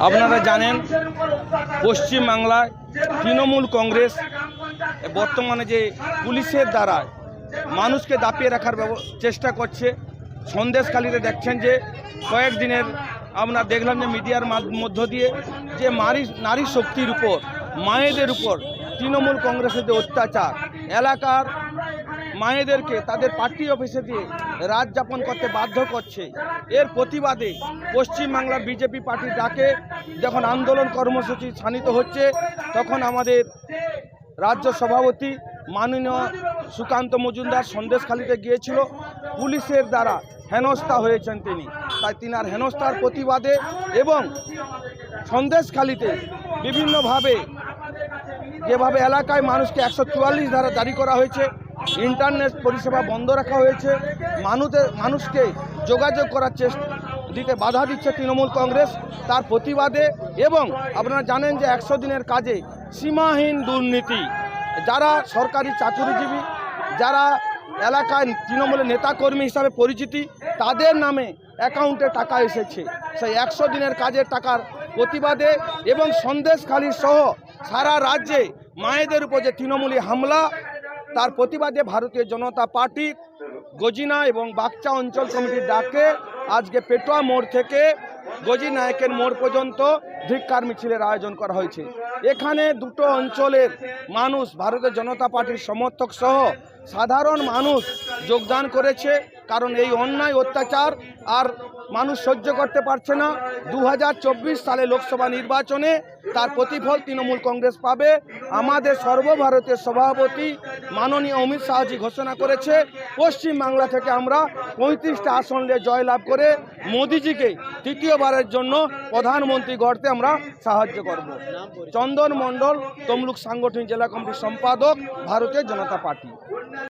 আপনারা জানেন পশ্চিম বাংলায় তৃণমূল কংগ্রেস বর্তমানে যে পুলিশের দ্বারা মানুষকে দাপিয়ে রাখার চেষ্টা করছে। সন্দেশখালীতে দেখছেন যে কয়েকদিনের আমরা দেখলাম যে মিডিয়ার মধ্য দিয়ে যে নারী শক্তির উপর, মায়েদের উপর তৃণমূল কংগ্রেসের যে অত্যাচার, এলাকার মায়েদেরকে তাদের পার্টি অফিসে দিয়ে রাত যাপন করতে বাধ্য করছে। এর প্রতিবাদে পশ্চিমবাংলার বিজেপি পার্টির ডাকে যখন আন্দোলন কর্মসূচি শানিত হচ্ছে, তখন আমাদের রাজ্য সভাপতি মাননীয় সুকান্ত মজুমদার সন্দেশখালীতে গিয়েছিল। পুলিশের দ্বারা হেনস্থা হয়েছেন তিনি, তাই তিনার হেনস্থার প্রতিবাদে এবং সন্দেশখালীতে বিভিন্নভাবে যেভাবে এলাকায় মানুষকে 144 ধারা জারি করা হয়েছে, ইন্টারনেট পরিষেবা বন্ধ রাখা হয়েছে, মানুষকে যোগাযোগ করার চেষ্টা দিতে বাধা দিচ্ছে তৃণমূল কংগ্রেস, তার প্রতিবাদে। এবং আপনারা জানেন যে 100 দিনের কাজে সীমাহীন দুর্নীতি, যারা সরকারি চাকরিজীবী, যারা এলাকায় তৃণমূলের নেতাকর্মী হিসাবে পরিচিতি, তাদের নামে অ্যাকাউন্টে টাকা এসেছে। সেই 100 দিনের কাজের টাকার প্রতিবাদে এবং সন্দেশখালী সহ সারা রাজ্যে মায়েদের উপর যে তৃণমূলী হামলা, তার প্রতিবাদে ভারতীয় জনতা পার্টির গজিনা এবং বাগচা অঞ্চল কমিটির ডাকে আজকে পেটোয়া মোড় থেকে গজি নায়কের মোড় পর্যন্ত ধিক্কার মিছিলের আয়োজন করা হয়েছে। এখানে দুটো অঞ্চলের মানুষ, ভারতীয় জনতা পার্টির সমর্থক সহ সাধারণ মানুষ যোগদান করেছে। কারণ এই অন্যায় অত্যাচার আর মানুষ সহ্য করতে পারছে না। 2024 সালে লোকসভা নির্বাচনে তার প্রতিফল তৃণমূল কংগ্রেস পাবে। আমাদের সর্বভারতীয় সভাপতি মাননীয় অমিত শাহজি ঘোষণা করেছে, পশ্চিম বাংলা থেকে আমরা 35টা আসন নিয়ে জয়লাভ করে মোদিজিকে তৃতীয়বারের জন্য প্রধানমন্ত্রী গড়তে আমরা সাহায্য করব। চন্দন মণ্ডল, তমলুক সাংগঠনিক জেলা কমিটির সম্পাদক, ভারতীয় জনতা পার্টি।